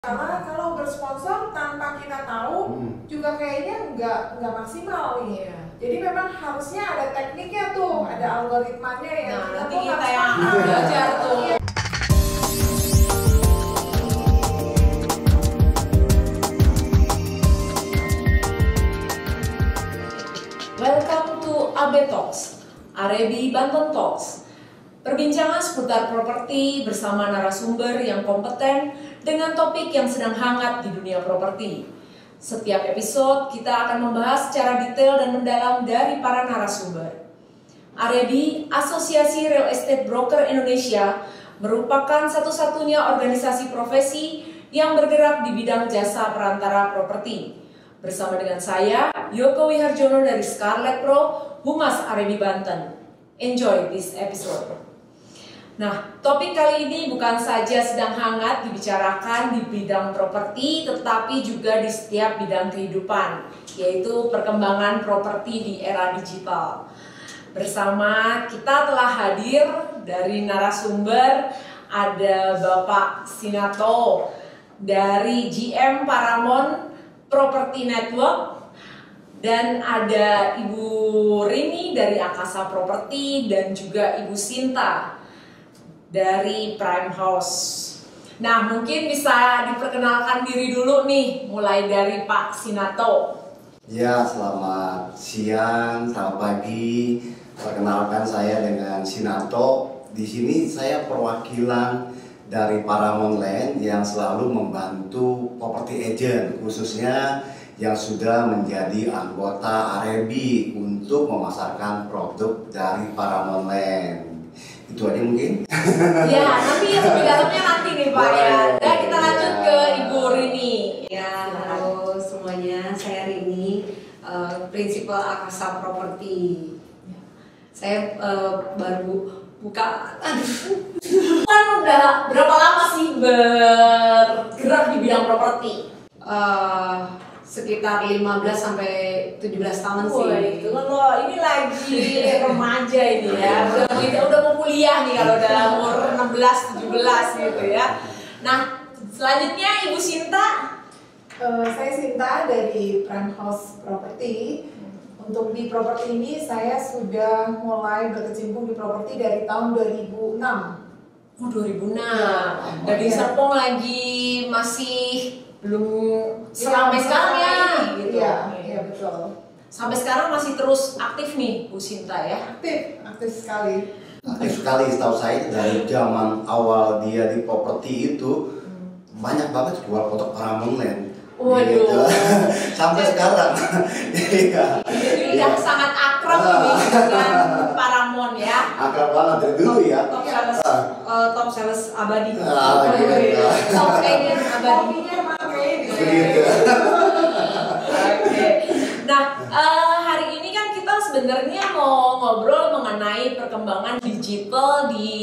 Karena kalau bersponsor tanpa kita tahu juga kayaknya nggak maksimal nih. Jadi memang harusnya ada tekniknya tuh, ada algoritmanya ya. Nah, nanti kita yang belajar tuh. Welcome to AB Talks, Arebi Banten Talks. Perbincangan seputar properti bersama narasumber yang kompeten dengan topik yang sedang hangat di dunia properti. Setiap episode kita akan membahas secara detail dan mendalam dari para narasumber. Arebi, Asosiasi Real Estate Broker Indonesia, merupakan satu-satunya organisasi profesi yang bergerak di bidang jasa perantara properti. Bersama dengan saya, Yoko Wiharjono dari Scarlet Pro, Humas Arebi Banten. Enjoy this episode. Nah, topik kali ini bukan saja sedang hangat dibicarakan di bidang properti, tetapi juga di setiap bidang kehidupan, yaitu perkembangan properti di era digital. Bersama kita telah hadir dari narasumber, ada Bapak Sinato dari GM Paramount Property Network, dan ada Ibu Rini dari Akasa Property, dan juga Ibu Sinta dari Prime House. Nah, mungkin bisa diperkenalkan diri dulu nih, mulai dari Pak Sinato. Ya, selamat siang, selamat pagi. Perkenalkan saya dengan Sinato. Di sini saya perwakilan dari Paramount Land yang selalu membantu property agent, khususnya yang sudah menjadi anggota Arebi untuk memasarkan produk dari Paramount Land. Itu aja mungkin. Ya, nanti yang lebih dalamnya nanti nih Pak ya. Dan kita lanjut ke Ibu Rini. Ya, halo semuanya, saya Rini, Prinsipal Akasa Property. Saya baru buka. Kan udah berapa lama sih bergerak di bidang properti? Sekitar 15 sampai 17 tahun sih. Wah, itu kan loh, ini lagi remaja ini ya. Udah mau kuliah nih kalau udah umur 16 17 gitu ya. Nah, selanjutnya Ibu Sinta. Saya Sinta dari Prime House Property. Untuk di properti ini saya sudah mulai berkecimpung di properti dari tahun 2006. Oh, 2006. Dari Serpong lagi masih belum sampai sekarang ya gitu. Iya, betul. Sampai sekarang masih terus aktif nih Bu Sinta ya. Aktif sekali. Aktif sekali, setahu saya dari zaman awal dia di properti itu banyak banget jual produk Paramount Land. Waduh. Gitu. Sampai sekarang. Iya. Jadi udah sangat akrab ini dengan Paramount ya. Akrab banget dari dulu ya. Top sales abadi. Gitu. Top agent abadi. Begitu. Oke. Nah, hari ini kan kita sebenarnya mau ngobrol mengenai perkembangan digital di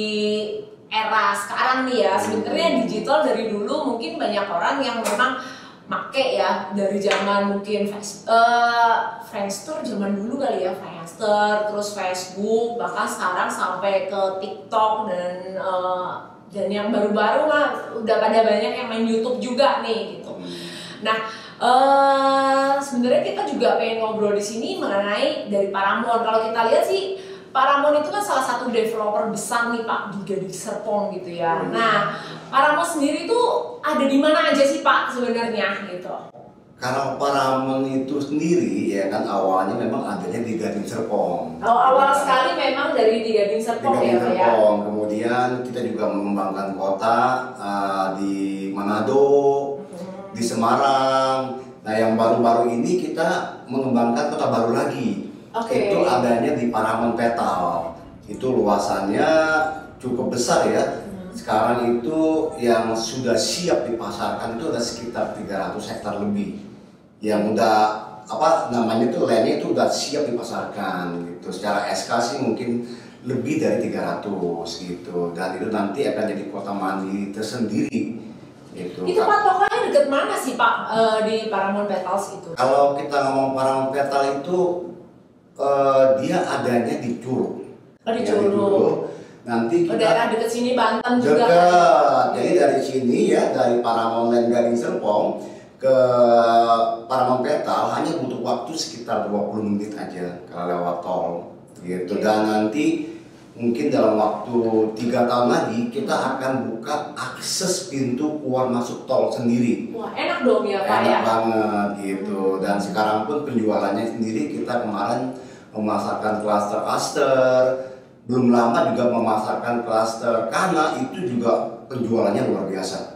era sekarang nih ya. Sebenarnya digital dari dulu mungkin banyak orang yang memang make ya, dari zaman mungkin Friendster zaman dulu kali ya, Friendster, terus Facebook, bahkan sekarang sampai ke TikTok dan yang baru-baru mah udah pada banyak yang main YouTube juga nih gitu. Nah, sebenarnya kita juga pengen ngobrol di sini mengenai dari Paramount. Kalau kita lihat sih Paramount itu kan salah satu developer besar nih Pak di Gading Serpong gitu ya. Nah, Paramount sendiri tuh ada di mana aja sih Pak sebenarnya gitu? Kalau Paramount itu sendiri ya kan awalnya memang adanya di Gading Serpong. Awal sekali memang dari di Gading Serpong di ya Pak ya. Kemudian kita juga mengembangkan kota di Manado, di Semarang. Nah yang baru-baru ini kita mengembangkan kota baru lagi. Itu adanya di Paramount Petal. Itu luasannya cukup besar ya. Sekarang itu yang sudah siap dipasarkan itu ada sekitar 300 hektar lebih. Yang udah namanya itu landnya itu udah siap dipasarkan gitu. Secara SK sih mungkin lebih dari 300 gitu. Dan itu nanti akan jadi kota mandiri tersendiri gitu. Itu patokannya deket mana sih Pak di Paramount Petals itu? Kalau kita ngomong Paramount Petal itu dia adanya di Curug. Oh, di Curug. nanti kita daerah dekat sini Banten juga kan? dekat. Jadi dari sini ya, dari Paramount Land Gading Serpong ke Paramount Petal hanya butuh waktu sekitar 20 menit aja kalau lewat tol gitu. Dan nanti mungkin dalam waktu 3 tahun lagi kita akan buka akses pintu keluar masuk tol sendiri. Wah, enak dong ya Pak Enak ya? banget gitu. Dan sekarang pun penjualannya sendiri kita kemarin memasarkan klaster-klaster, belum lama juga memasarkan klaster karena itu juga penjualannya luar biasa.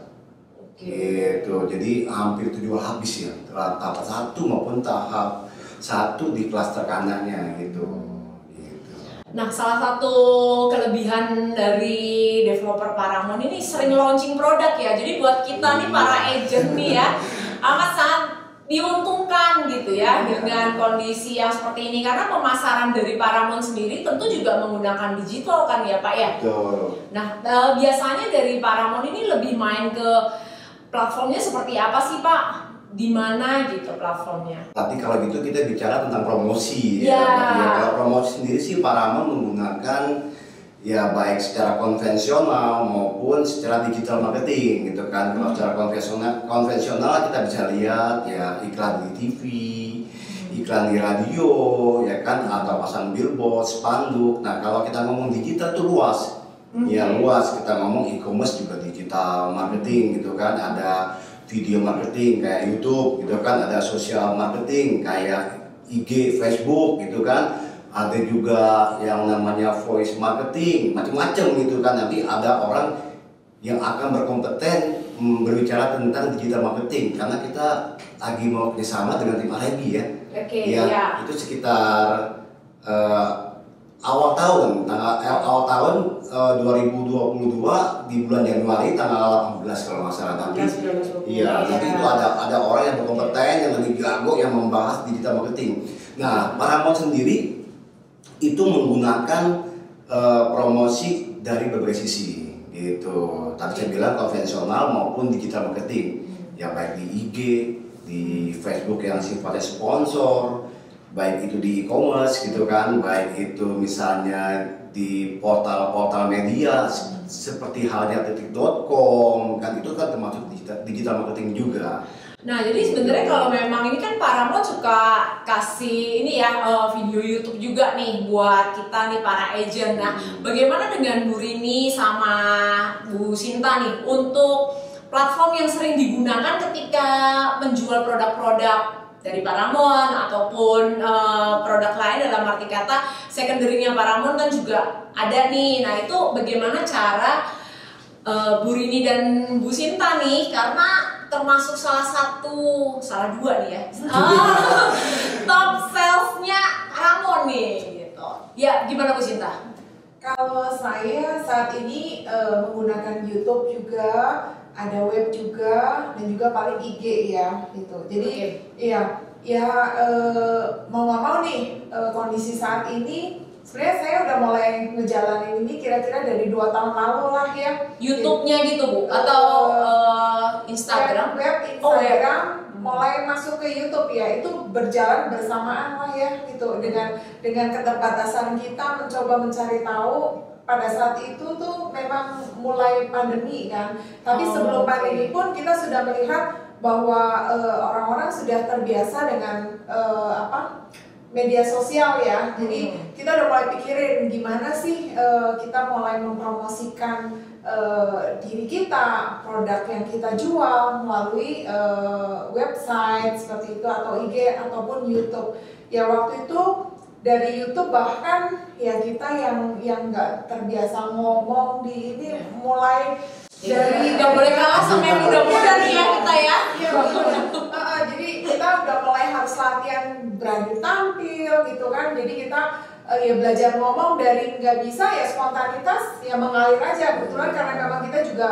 Gitu. Jadi hampir terjual habis ya, tahap 1 maupun tahap 1 di klaster kanannya gitu. Nah, salah satu kelebihan dari developer Paramount ini sering launching produk ya. Jadi buat kita nih para agent nih ya, amat sangat diuntungkan gitu ya dengan kondisi yang seperti ini, karena pemasaran dari Paramount sendiri tentu juga menggunakan digital kan ya Pak ya. Betul. Nah, biasanya dari Paramount ini lebih main ke platformnya seperti apa sih Pak? Di mana gitu platformnya? Tapi kalau gitu kita bicara tentang promosi Ya. ya. Kalau promosi sendiri sih Paramount menggunakan ya baik secara konvensional maupun secara digital marketing gitu kan. Kalau secara konvensional kita bisa lihat ya iklan di TV, iklan di radio ya kan, atau pasang billboard, spanduk. Nah, kalau kita ngomong digital tuh luas. Ya luas, kita ngomong e-commerce juga digital marketing gitu kan, ada video marketing kayak YouTube gitu kan, ada social marketing kayak IG, Facebook gitu kan, ada juga yang namanya voice marketing, macam-macam gitu kan. Nanti ada orang yang akan berkompeten berbicara tentang digital marketing karena kita lagi mau kerjasama dengan tim R&D ya. Oke, ya, ya. Itu sekitar awal tahun 2022 di bulan Januari tanggal 18 kalau nggak salah nanti. Iya, nanti itu ada orang yang berkompeten, yang lebih jago, yang membahas digital marketing. Nah, Paramount sendiri itu menggunakan promosi dari berbagai sisi gitu. Tadi saya bilang konvensional maupun digital marketing. Ya baik di IG, di Facebook yang sifatnya sponsor, baik itu di e-commerce gitu kan, baik itu misalnya di portal-portal media seperti halnya detik.com kan, itu kan termasuk digital marketing juga. Nah, jadi sebenarnya kalau memang ini kan Paramount suka kasih ini ya video YouTube juga nih buat kita nih para agent. Nah, bagaimana dengan Bu Rini sama Bu Sinta nih untuk platform yang sering digunakan ketika menjual produk-produk dari Paramount ataupun produk lain, dalam arti kata secondary-nya Paramount kan juga ada nih. Nah, itu bagaimana cara Bu Rini dan Bu Sinta nih, karena termasuk salah dua nih ya, top salesnya Paramount nih gitu. Ya, gimana Bu Sinta? Kalau saya saat ini menggunakan YouTube juga, ada web juga, dan juga paling IG ya gitu. Jadi mau nggak mau nih kondisi saat ini sebenarnya saya udah mulai ngejalanin ini kira-kira dari 2 tahun lalu lah ya. YouTube-nya gitu Bu? Atau Instagram? Web Instagram mulai masuk ke YouTube ya, itu berjalan bersamaan lah ya gitu, dengan keterbatasan kita mencoba mencari tahu. Pada saat itu tuh memang mulai pandemi kan, tapi sebelum pandemi pun kita sudah melihat bahwa orang-orang sudah terbiasa dengan media sosial ya. Jadi kita udah mulai pikirin gimana sih kita mulai mempromosikan diri kita, produk yang kita jual melalui website seperti itu, atau IG ataupun YouTube. Ya waktu itu dari YouTube bahkan ya kita yang nggak terbiasa ngomong di ini mulai dari nggak boleh kalah sama yang muda-muda nih ya kita ya. Iya jadi kita udah mulai harus latihan berani tampil gitu kan. Jadi kita ya belajar ngomong dari nggak bisa ya spontanitas ya mengalir aja. Kebetulan karena memang kita juga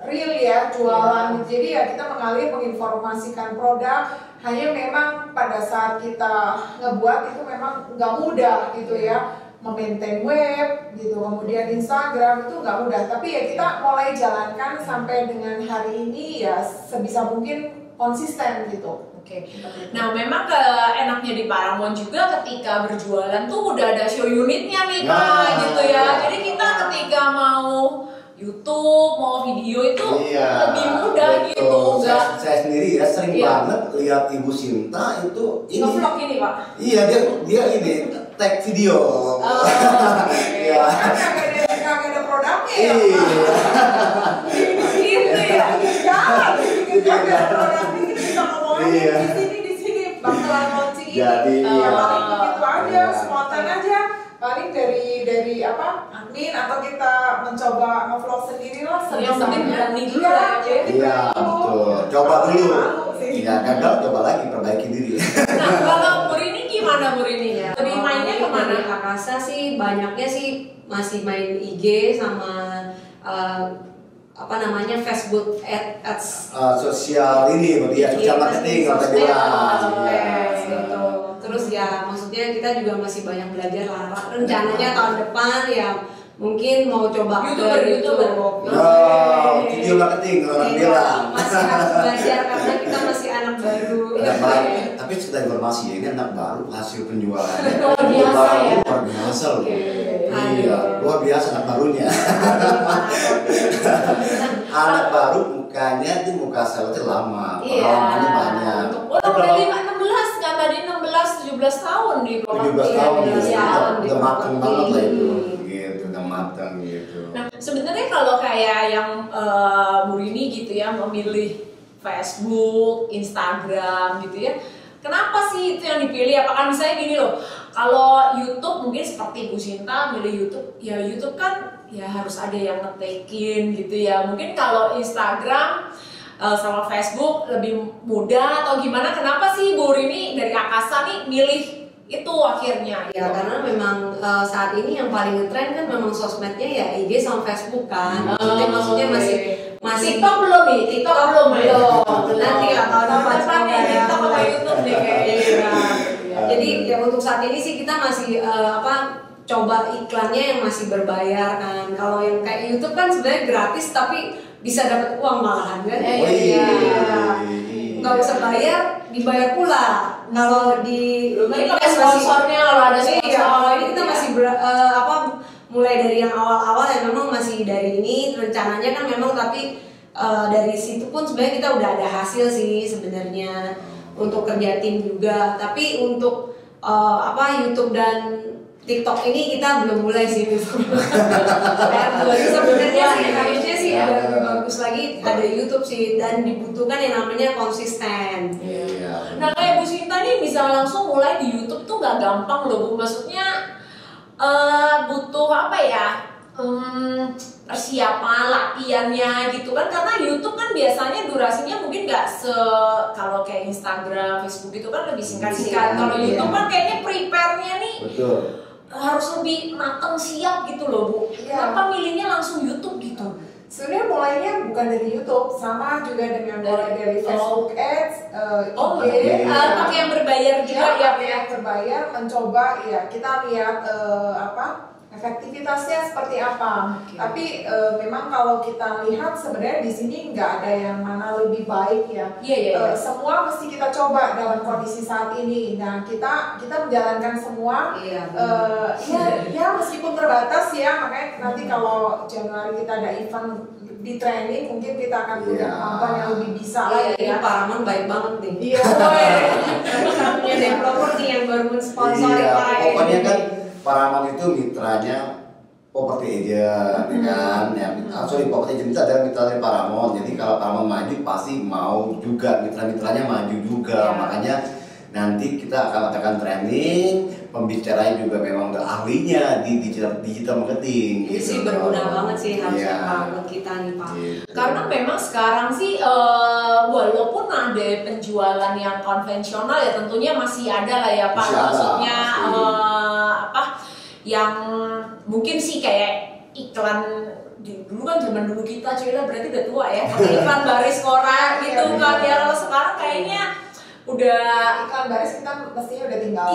real ya jualan, jadi ya kita mengalir menginformasikan produk. Hanya memang pada saat kita ngebuat itu memang nggak mudah gitu ya, memaintain web gitu, kemudian Instagram itu nggak mudah. Tapi ya kita mulai jalankan sampai dengan hari ini ya sebisa mungkin konsisten gitu. Oke. Nah, memang enaknya di Paramount juga ketika berjualan tuh udah ada show unitnya nih Pak, gitu ya. Jadi kita ketika mau YouTube, mau video itu lebih mudah gitu. Saya sendiri ya sering banget lihat Ibu Sinta itu ini. Nge-vlog ini Pak. Iya, dia ini tag video. Iya. Kagak ada produknya ya. Gitu ya. Jangan, kagak ada produknya kita ngomongin di sini bakalan launching ini. Jadi paling begitu aja, spontan aja. Paling dari apa admin atau kita mencoba ngevlog sendiri lah. Yang penting berani dulu ya. Iya, betul. Coba dulu. Iya, gagal coba lagi, perbaiki diri. Nah, kalau Bu Rini gimana Bu Rini? Lebih mainnya kemana? Akasa sih banyaknya sih masih main IG sama apa namanya Facebook ads. Sosial ini, sosial marketing kalau tadi bilang. Gitu. Terus ya maksudnya kita juga masih banyak belajar lah. Rencananya tahun depan ya mungkin mau coba YouTuber. Video marketing kalau orang bilang. Masih harus belajar karena kita masih anak baru. Anak baru. Tapi sekedar informasi ya, ini anak baru hasil penjualannya luar biasa ya. Luar biasa loh. Iya, luar biasa anak barunya. Anak baru mukanya itu muka salutnya lama, pengalamannya banyak. Udah 16 kan tadi 17 tahun di 17 tahun ya. udah mateng banget lah itu. Gitu, udah mateng gitu. Nah, sebenarnya kalau kayak yang Bu Rini gitu ya memilih Facebook, Instagram gitu ya. Kenapa sih itu yang dipilih? Apakah misalnya gini loh, kalau YouTube mungkin seperti Bu Sinta milih YouTube, ya YouTube kan ya harus ada yang nge-take-in gitu ya. Mungkin kalau Instagram sama Facebook lebih mudah atau gimana? Kenapa sih Bu Rini dari Akasa nih milih itu akhirnya? Ya karena memang saat ini yang paling ngetren kan memang sosmednya ya IG sama Facebook kan. Maksudnya masih TikTok belum nih? TikTok belum. Nanti lah tahun depan nih TikTok sama YouTube deh kayaknya. Jadi ya untuk saat ini sih kita masih coba iklannya yang masih berbayar kan. Kalau yang kayak YouTube kan sebenarnya gratis tapi bisa dapat uang malahan kan. Nggak usah bayar, dibayar pula. Kalau di ini kalau sponsornya kalau ada sponsor. Kalau ini kita masih mulai dari yang awal-awal yang memang masih dari ini rencananya kan memang tapi dari situ pun sebenarnya kita udah ada hasil sih sebenarnya untuk kerja tim juga. Tapi untuk YouTube dan TikTok ini kita belum mulai sih. Sebenarnya sih harusnya sih ada lebih bagus lagi ada YouTube sih dan dibutuhkan yang namanya konsisten. Nah kayak Bu Sinta nih bisa langsung mulai di YouTube tuh nggak gampang loh Bu. Maksudnya butuh apa ya? Persiapan latihannya gitu kan karena YouTube kan biasanya durasinya mungkin nggak kalau kayak Instagram, Facebook itu kan lebih singkat-singkat. Kalau YouTube kan kayaknya prepare-nya nih harus lebih matang siap gitu loh Bu. Kenapa milihnya langsung YouTube gitu? Sebenarnya mulainya bukan dari YouTube, sama juga dengan mulai dari Facebook Ads, IG, pakai yang berbayar juga ya, yang berbayar, mencoba ya kita lihat efektivitasnya seperti apa. Tapi memang kalau kita lihat sebenarnya di sini nggak ada yang mana lebih baik ya. Semua mesti kita coba dalam kondisi saat ini. Nah kita menjalankan semua. Ya meskipun terbatas ya. Makanya nanti kalau Januari kita ada event di training mungkin kita akan punya kemampuan yang lebih bisa lagi ya. Paramount baik banget nih. Satunya developer nih yang baru mensponsori pokoknya kan Paramount itu mitranya property agent kan property agent itu adalah mitra dari Paramount. Jadi kalau Paramount maju pasti mau juga mitra-mitranya maju juga. Makanya nanti kita akan adakan training, pembicaranya juga memang udah ahlinya di digital marketing. Ini sih berguna banget sih harusnya buat kita nih Pak. Karena memang sekarang sih walaupun ada penjualan yang konvensional ya tentunya masih ada lah ya Pak. Maksudnya yang mungkin sih kayak iklan dulu kan zaman dulu kita cerita berarti udah tua ya. Iklan baris koran gitu kan ya. Kalau sekarang kayaknya udah iklan baris kita mestinya udah tinggal.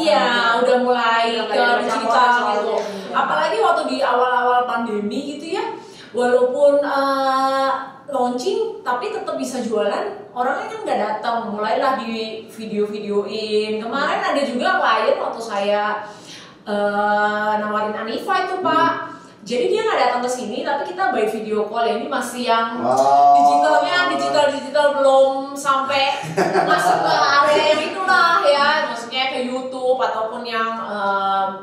Udah mulai ke digital gitu. Apalagi waktu di awal-awal pandemi gitu ya. Walaupun launching tapi tetap bisa jualan, orangnya kan nggak datang, mulailah di video-videoin. Kemarin ada juga klien waktu saya nawarin Anifa itu Pak, jadi dia nggak datang ke sini tapi kita by video call ya. Ini masih yang digital belum sampai masuk ke area yang itulah ya, maksudnya ke YouTube ataupun yang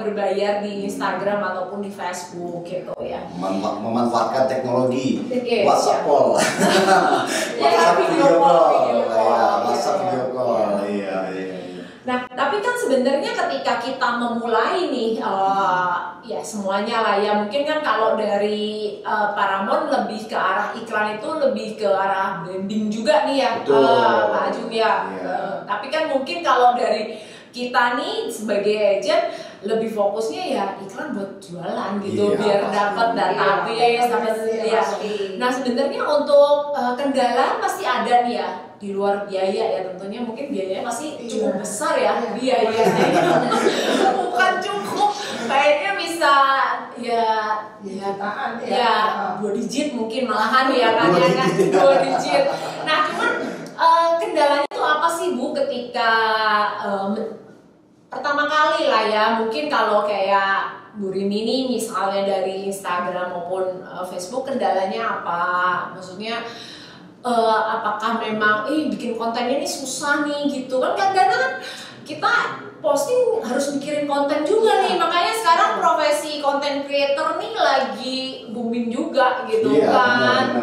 berbayar di Instagram ataupun di Facebook gitu ya. Memanfaatkan teknologi Yes, WhatsApp ya. call, WhatsApp video call, WhatsApp gitu. video call, iya. Nah, tapi kan sebenarnya ketika kita memulai nih, ya semuanya lah ya, mungkin kan kalau dari Paramount lebih ke arah iklan itu lebih ke arah branding juga nih ya, Pak Ajung ya. Tapi kan mungkin kalau dari kita nih sebagai agent lebih fokusnya ya iklan buat jualan gitu, biar dapat database, dapat ya. Nah sebenarnya untuk kendala pasti ada nih ya, di luar biaya ya tentunya, mungkin biayanya pasti cukup besar ya biayanya. Bukan cukup, kayaknya bisa ya 2 digit mungkin malahan ya kan, 2 digit. Nah cuman kendalanya itu apa sih Bu ketika pertama kali lah ya, mungkin kalau kayak Bu Rini nih misalnya dari Instagram maupun Facebook, kendalanya apa? Maksudnya apakah memang bikin konten ini susah nih gitu kan, kadang-kadang kita posting harus mikirin konten juga nih, makanya sekarang profesi content creator nih lagi booming juga gitu kan.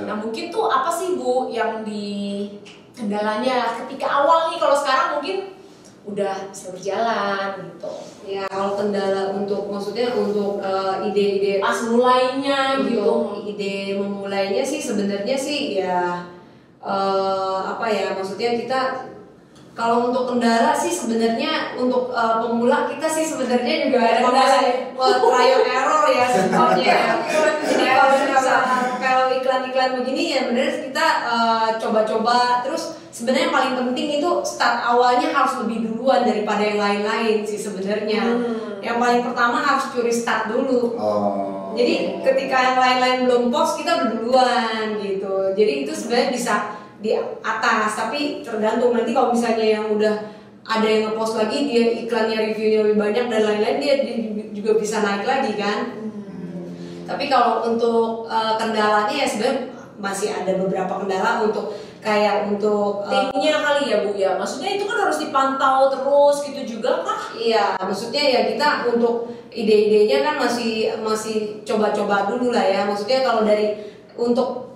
Nah mungkin tuh apa sih Bu yang di kendalanya ketika awal nih, kalau sekarang mungkin udah bisa berjalan gitu ya. Kalau kendala untuk maksudnya untuk ide-ide pas mulainya gitu, ide memulainya sih sebenarnya sih ya maksudnya kita kalau untuk kendala sih sebenarnya untuk pemula kita sih sebenarnya juga ada kendala trial error ya sebenarnya. Jadi kalau iklan-iklan begini ya benar kita coba-coba terus. Sebenarnya yang paling penting itu start awalnya harus lebih duluan daripada yang lain-lain sih sebenarnya. Yang paling pertama harus curi start dulu. Jadi ketika yang lain-lain belum post kita udah duluan gitu. Jadi itu sebenarnya bisa di atas, tapi tergantung nanti kalau misalnya yang udah ada yang ngepost lagi dia iklannya reviewnya lebih banyak dan lain-lain dia juga bisa naik lagi kan. Tapi kalau untuk kendalanya ya sebenarnya masih ada beberapa kendala untuk kayak untuk timnya kali ya Bu ya, maksudnya itu kan harus dipantau terus gitu juga kah? Iya, maksudnya ya kita untuk ide-idenya kan masih coba-coba dulu lah ya. Maksudnya kalau dari untuk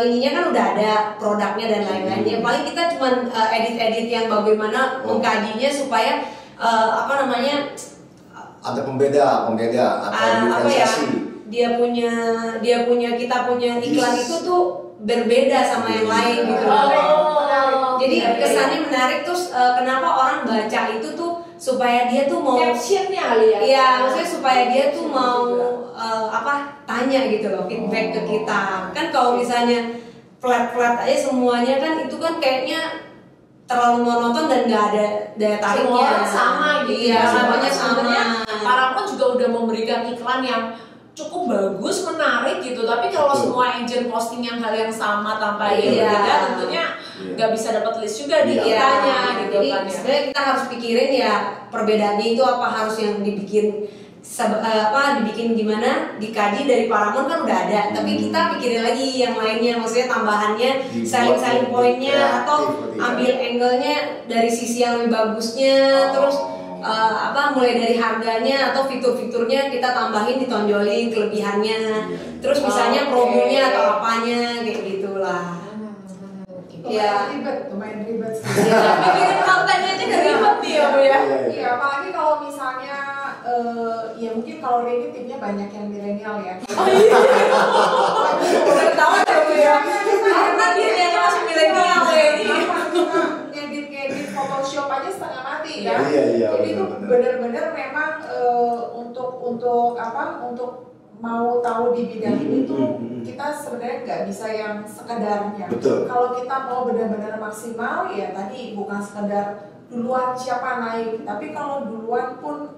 ininya kan udah ada produknya dan lain-lainnya. Paling kita cuman edit-edit yang bagaimana mengkajinya supaya ada pembeda atau diferensiasi. Dia punya kita punya iklan itu tuh berbeda sama yang lain gitu loh. Jadi kesannya menarik, terus kenapa orang baca itu tuh supaya dia tuh mau captionnya kali ya. Iya, maksudnya supaya dia tuh mau tanya gitu loh, feedback ke kita. Kan kalau misalnya flat aja semuanya kan itu kan kayaknya terlalu monoton dan nggak ada daya tariknya. Semua orang sama gitu. Iya, semuanya sama. Paramount juga udah memberikan iklan yang cukup bagus, menarik gitu. Tapi kalau semua agent posting yang hal yang sama tanpa beda, tentunya nggak bisa dapat list juga di kitanya gitu. Jadi kan ya. sebenarnya kita harus pikirin ya perbedaannya itu apa, harus yang dibikin dibikin gimana, dikaji dari Paramount kan udah ada, tapi kita pikirin lagi yang lainnya, maksudnya tambahannya, selling pointnya atau ambil angle-nya dari sisi yang lebih bagusnya, terus mulai dari harganya atau fitur-fiturnya kita tambahin, ditonjolin kelebihannya, terus misalnya promonya atau apanya kayak gitulah. Lumayan ribet sih. Bikin kontennya aja udah ribet nih ya Bu ya. Iya, apalagi kalau misalnya ya mungkin kalau Rini timnya banyak yang milenial ya. Oh iya. Udah ketahuan ya Bu ya. Karena dia masih milenial ya ini. Ngedit Photoshop aja setengah mati kan. Iya, jadi itu benar-benar memang untuk mau tahu di bidang ini tuh kita sebenarnya nggak bisa yang sekedarnya. Kalau kita mau benar-benar maksimal ya tadi bukan sekedar duluan siapa naik, tapi kalau duluan pun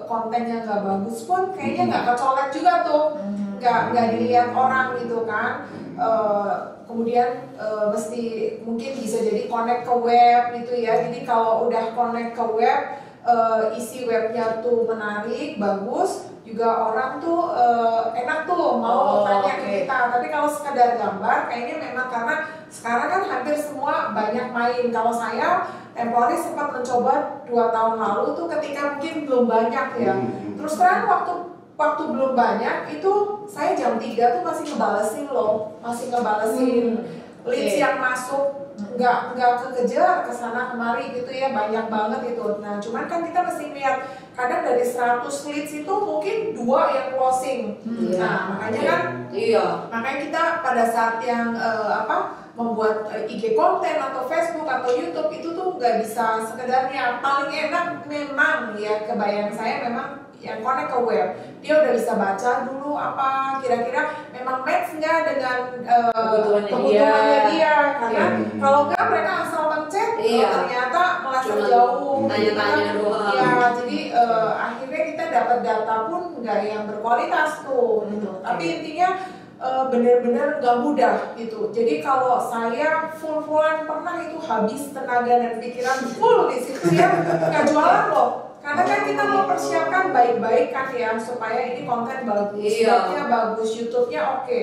kontennya nggak bagus pun kayaknya nggak kecolek juga tuh, nggak dilihat orang gitu kan. Kemudian mesti mungkin bisa jadi connect ke web gitu ya. Jadi kalau udah connect ke web, isi webnya tuh menarik, bagus, juga orang tuh enak tuh mau tanya ke kita. Tapi kalau sekedar gambar, kayaknya memang karena sekarang kan hampir semua banyak main. Kalau saya temporary sempat mencoba 2 tahun lalu tuh ketika mungkin belum banyak ya. Terus terang waktu belum banyak itu saya jam 3 tuh masih ngebalesin loh, masih ngebalesin leads yang masuk, nggak kekejar kesana kemari gitu ya, banyak banget itu. Nah cuman kan kita mesti lihat kadang dari 100 leads itu mungkin 2 yang closing. Nah makanya kan makanya kita pada saat yang membuat IG konten atau Facebook atau YouTube itu tuh nggak bisa sekedarnya. Paling enak memang ya, kebayang saya memang yang connect ke web, dia udah bisa baca dulu apa kira-kira memang match nggak dengan kebutuhannya dia. Karena kalau nggak mereka asal pencet, ternyata meleset jauh, tanya-tanya doang. Ya, jadi akhirnya kita dapat data pun nggak yang berkualitas tuh, gitu. Tapi intinya bener-bener gak mudah gitu. Jadi kalau saya full-fullan pernah itu habis tenaga dan pikiran full di situ ya, nggak jualan loh. Karena kan kita mau persiapkan baik-baik kan ya, supaya ini konten bagus, webnya bagus, YouTube-nya oke.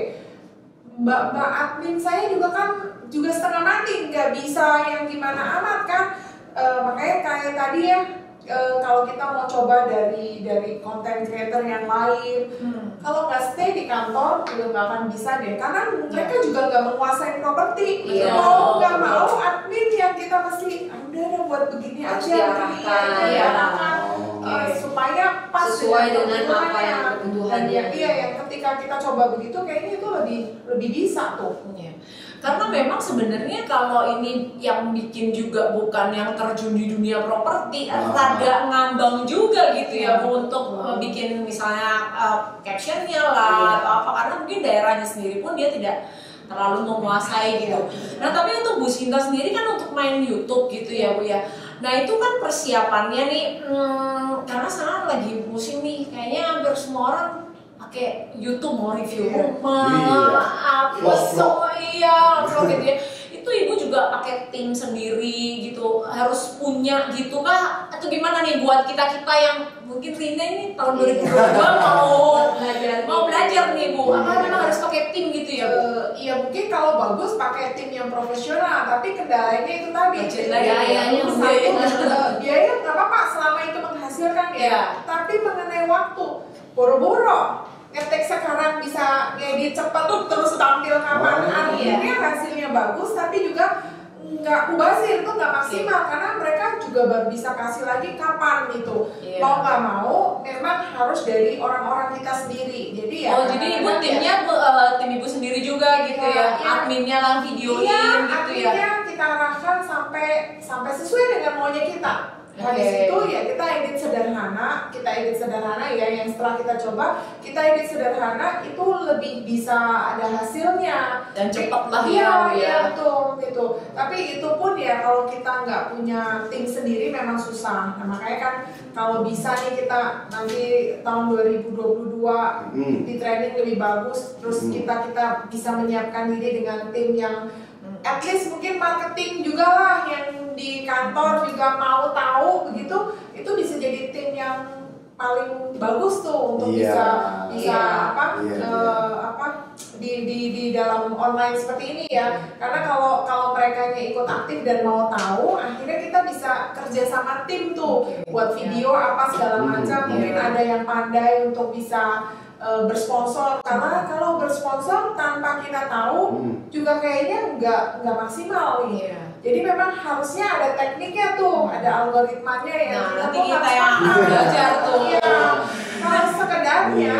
Mbak admin saya juga kan juga setengah mati, nggak bisa yang gimana amat kan. Makanya kayak tadi ya, kalau kita mau coba dari konten creator yang lain, kalau nggak stay di kantor juga nggak akan bisa deh, karena mereka juga nggak menguasai properti. Mau nggak mau admin yang kita mesti udah buat begini aja, supaya pas sesuai dengan apa yang kebutuhannya. Iya, yang ketika kita coba begitu kayaknya itu lebih bisa tuh. Karena memang sebenarnya kalau ini yang bikin juga bukan yang terjun di dunia properti, rada ngambang juga gitu ya Bu, untuk bikin misalnya captionnya lah atau apa, karena mungkin daerahnya sendiri pun dia tidak terlalu menguasai gitu. Nah tapi untuk Bu Sinta sendiri kan untuk main YouTube gitu ya Bu ya. Nah itu kan persiapannya nih, karena sekarang lagi musim nih, kayaknya hampir semua orang pakai YouTube mau review rumah, apa semua vlog gitu ya. Itu Ibu juga pakai tim sendiri gitu, harus punya gitu kah? Atau gimana nih buat kita yang mungkin Rina ini tahun 2022 mau belajar nih Bu, apa memang harus pakai tim gitu ya Bu? Iya mungkin kalau bagus pakai tim yang profesional, tapi kendalanya itu tadi biaya nggak apa-apa selama itu menghasilkan ya. Tapi mengenai waktu, boro-boro ngetek sekarang bisa ngedit cepet terus tampil kapan, akhirnya hasilnya bagus tapi juga nggak mubazir, itu nggak maksimal karena mereka juga baru bisa kasih lagi kapan gitu. Mau nggak mau memang harus dari orang-orang kita sendiri. Jadi ya jadi Ibu timnya tim Ibu sendiri juga gitu ya, adminnya lah videoin gitu ya. Adminnya kita arahkan sampai sesuai dengan maunya kita. Habis itu ya kita edit sederhana ya, yang setelah kita coba kita edit sederhana itu lebih bisa ada hasilnya dan cepat lah ya. Betul gitu. Tapi itu pun ya kalau kita nggak punya tim sendiri memang susah. Nah makanya kan kalau bisa nih kita nanti tahun 2022 di training lebih bagus, terus kita bisa menyiapkan diri dengan tim yang at least mungkin marketing juga lah, yang di kantor juga mau tahu begitu, itu bisa jadi tim yang paling bagus tuh untuk bisa di dalam online seperti ini ya. Karena kalau mereka ikut aktif dan mau tahu, akhirnya kita bisa kerja sama tim tuh buat video apa segala macam. Mungkin ada yang pandai untuk bisa bersponsor, karena kalau bersponsor tanpa kita tahu juga kayaknya nggak maksimal nih. Jadi memang harusnya ada tekniknya tuh, ada algoritmanya yang kita yang belajar tuh. Kalau sekedarnya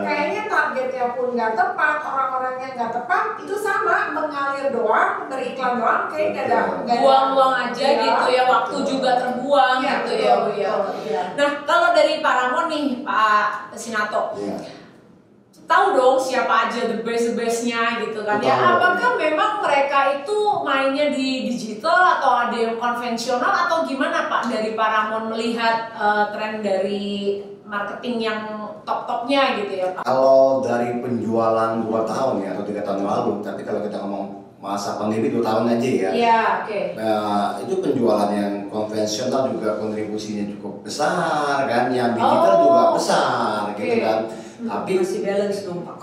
kayaknya targetnya pun nggak tepat, orang-orangnya nggak tepat, itu sama mengalir doang, beriklan doang, kayak nggak ada buang-buang aja gitu ya, waktu juga terbuang gitu ya Bu ya. Nah kalau dari Pak Ramon nih, Pak Sinato, tahu dong siapa aja the best-nya gitu kan ya. Apakah memang mereka itu mainnya di digital atau ada yang konvensional atau gimana Pak, dari Pak Ramon melihat tren dari marketing yang top-topnya gitu ya Pak? Kalau dari penjualan 2 tahun ya atau 3 tahun lalu, tapi kalau kita ngomong masa pandemi 2 tahun aja ya. Iya, oke. Nah, itu penjualan yang konvensional juga kontribusinya cukup besar kan, yang digital juga besar gitu kan. Tapi masih balance dong Pak.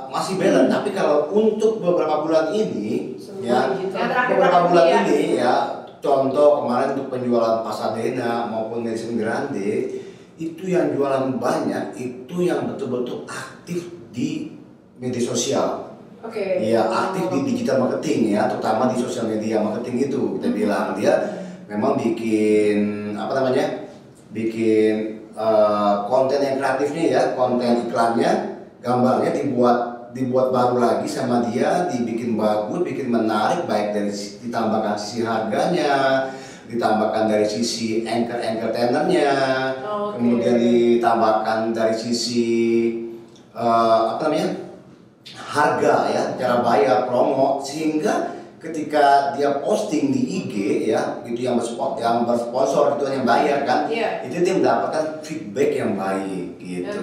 Masih balance, tapi kalau untuk beberapa bulan ini ya, Yang beberapa bulan ya. ini ya, contoh kemarin untuk penjualan Pasadena maupun Madison Grande, itu yang jualan banyak, itu yang betul-betul aktif di media sosial. Oke. Iya, aktif di digital marketing ya, terutama di sosial media marketing itu. Kita bilang dia memang bikin bikin konten yang kreatifnya ya, konten iklannya, gambarnya dibuat baru lagi sama dia, dibikin bagus, bikin menarik, baik dari ditambahkan sisi harganya, ditambahkan dari sisi entertainernya, kemudian ditambahkan dari sisi harga ya, cara bayar, promo, sehingga ketika dia posting di IG ya, itu yang bersponsor itu yang bayar kan, itu dia mendapatkan feedback yang baik gitu.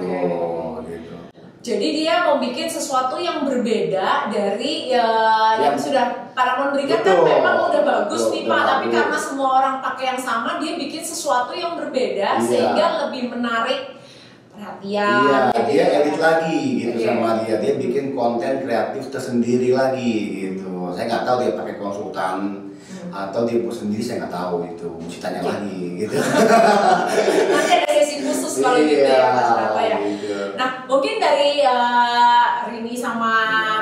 Gitu. Jadi dia mau bikin sesuatu yang berbeda dari yang sudah Paramount berikan. Kan memang udah bagus nih Pak, tapi karena semua orang pakai yang sama, dia bikin sesuatu yang berbeda sehingga lebih menarik perhatian. Iya, gitu dia ya. edit lagi gitu sama dia bikin konten kreatif tersendiri lagi gitu. Saya nggak tahu dia pakai konsultan atau dia buat sendiri, saya nggak tabu itu, mesti tanya lagi gitu. Nanti ada sesi khusus kalau gitu ya Mas Rata ya. Gitu. Nah mungkin dari Rini sama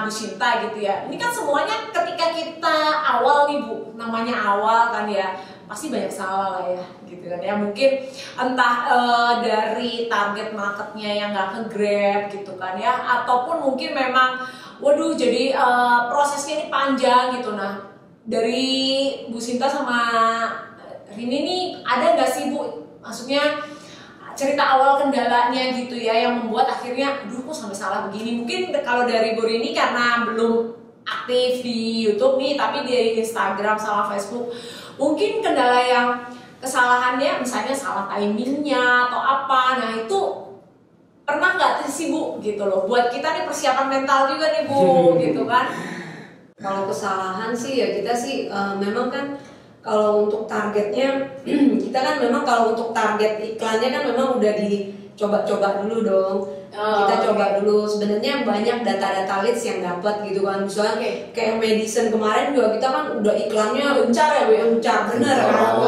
Bu Sinta gitu ya, ini kan semuanya ketika kita awal nih Bu, namanya awal kan ya, pasti banyak salah lah ya gitu kan ya, mungkin entah dari target marketnya yang nggak ke-grab gitu kan ya, ataupun mungkin memang waduh jadi prosesnya ini panjang gitu. Nah dari Bu Sinta sama Rini nih ada nggak sih Bu, maksudnya cerita awal kendalanya gitu ya yang membuat akhirnya aduh kok sampai salah begini. Mungkin kalau dari Bu Rini karena belum aktif di YouTube nih, tapi di Instagram sama Facebook, mungkin kendala yang kesalahannya misalnya salah timingnya atau apa, nah itu pernah nggak sih Bu gitu loh, buat kita nih persiapan mental juga nih Bu gitu kan. Kalau kesalahan sih ya kita sih memang kan kalau untuk targetnya kita kan memang kalau untuk target iklannya kan memang udah dicoba-coba dulu dong. Kita coba dulu, sebenarnya banyak data-data leads yang dapat gitu kan. Misalnya kayak Madison kemarin juga kita kan udah iklannya Uncar ya Bu ya? Uncar bener kan.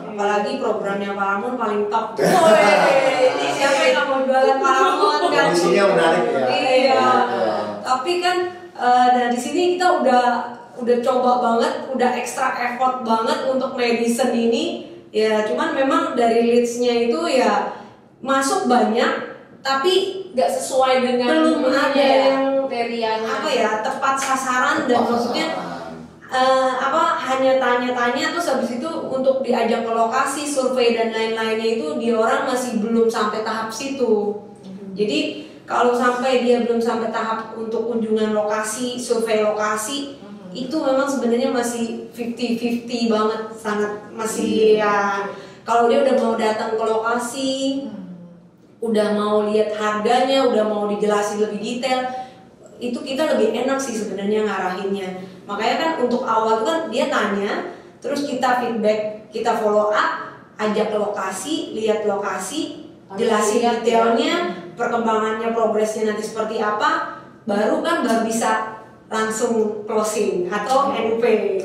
Apalagi programnya Paramount paling top. Ini siapa yang nggak mau jualan Paramount kan? Kondisinya menarik ya. Iya. Tapi kan nah di sini kita udah coba banget, udah extra effort banget untuk Madison ini ya, cuman memang dari leads-nya itu ya masuk banyak tapi nggak sesuai dengan belum ada yang kriterianya apa ya, tepat sasaran dan maksudnya hanya tanya-tanya terus habis itu untuk diajak ke lokasi, survei dan lain-lainnya itu dia orang masih belum sampai tahap situ. Jadi kalau sampai dia belum sampai tahap untuk kunjungan lokasi, survei lokasi, itu memang sebenarnya masih 50-50 banget, sangat masih ya. Kalau dia udah mau datang ke lokasi, udah mau lihat harganya, udah mau dijelasin lebih detail, itu kita lebih enak sih sebenarnya ngarahinnya. Makanya kan untuk awal tuh kan dia tanya, terus kita feedback, kita follow up, ajak ke lokasi, lihat lokasi, jelasin detailnya, perkembangannya, progresnya nanti seperti apa, baru bisa langsung closing atau NP.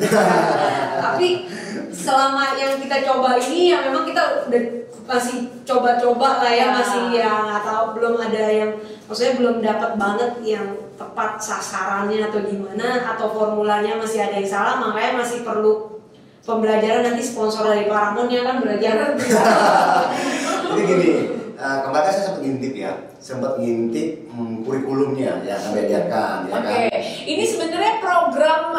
Tapi selama yang kita coba ini ya memang kita udah masih coba-coba lah ya, masih ya nggak tahu, belum ada yang maksudnya belum dapat banget yang tepat sasarannya atau gimana, atau formulanya masih ada yang salah, makanya masih perlu pembelajaran. Nanti sponsor dari Paramount-nya kan belajar. Jadi gini, kemarin saya sempat ngintip kurikulumnya yang kami ajarkan ya kan. Ini sebenarnya program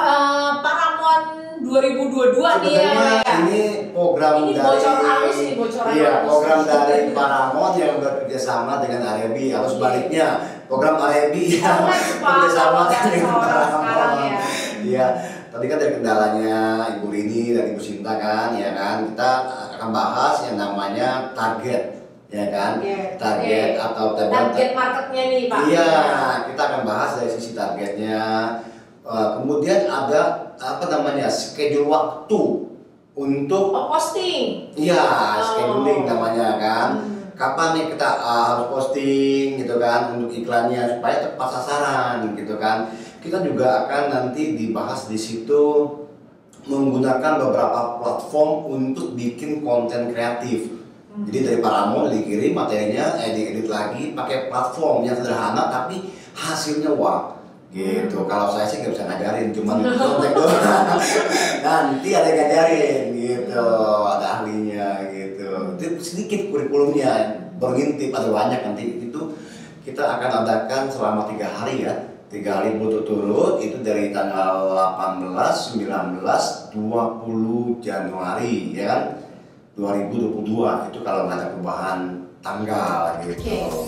Paramount 2022 nih ya. Ini program ini dari bocor halus nih, bocoran halus. program dari Paramount yang bekerja sama dengan Arebi, atau sebaliknya program Arebi yang bekerja sama dengan Paramount. Iya. Tadi kan dari kendalanya Ibu Rini dan Ibu Sinta kan, ya kan, kita akan bahas yang namanya target ya kan? Iya. Target atau target marketnya nih Pak. Iya, kita akan bahas dari sisi targetnya. Kemudian ada apa namanya, schedule waktu untuk posting. Iya, scheduling namanya kan. Kapan nih kita harus posting gitu kan untuk iklannya supaya tepat sasaran gitu kan. Kita juga akan nanti dibahas di situ menggunakan beberapa platform untuk bikin konten kreatif. Jadi dari Paramount dikirim materinya, diedit lagi pakai platform yang sederhana tapi hasilnya wah gitu. Kalau saya sih nggak bisa ngajarin, cuman konten doang. Nanti ada yang ngajarin gitu, ada ahlinya gitu. Itu sedikit kurikulumnya, berintip ada banyak nanti itu kita akan adakan selama 3 hari ya. 3 hari berturut-turut itu dari tanggal 18, 19, 20 Januari ya kan 2022 itu kalau nggak ada perubahan tanggal gitu.